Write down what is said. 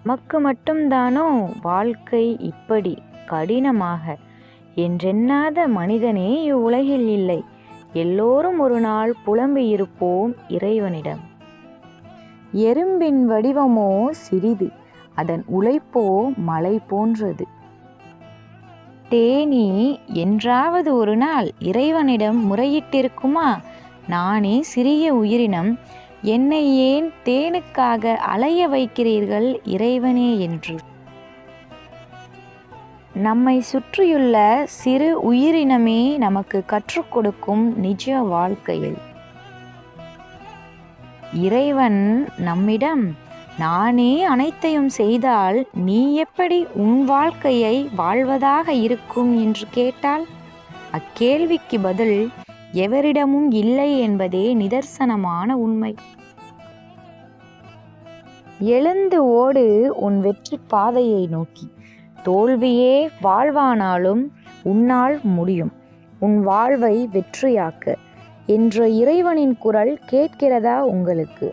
நமக்கு மட்டும்தானோ வாழ்க்கை இப்படி கடினமாக என்றெண்ணாத மனிதனே இவ்வுலகில் இல்லை. எல்லோரும் ஒரு நாள் புலம்பியிருப்போம் இறைவனிடம். எறும்பின் வடிவமோ சிறிது, அதன் உழைப்போ மலை போன்றது. தேனீ என்றாவது ஒரு நாள் இறைவனிடம் முறையிட்டிருக்குமா, நானே சிறிய உயிரினம், என்னை ஏன் தேனுக்காக அலைய வைக்கிறீர்கள் இறைவனே என்று. நம்மை சுற்றியுள்ள சிறு உயிரினமே நமக்கு கற்றுக் கொடுக்கும் நிஜ வாழ்க்கையில். இறைவன் நம்மிடம் நானே அனைத்தையும் செய்தால் நீ எப்படி உன் வாழ்க்கையை வாழ்வதாக இருக்கும் என்று கேட்டால், அக்கேள்விக்கு பதில் எவரிடமும் இல்லை என்பதே நிதர்சனமான உண்மை. எழுந்து ஓடு உன் வெற்றி பாதையை நோக்கி. தோல்வியே வாழ்வானாலும் உன்னால் முடியும் உன் வாழ்வை வெற்றியாக்க என்ற இறைவனின் குரல் கேட்கிறதா உங்களுக்கு?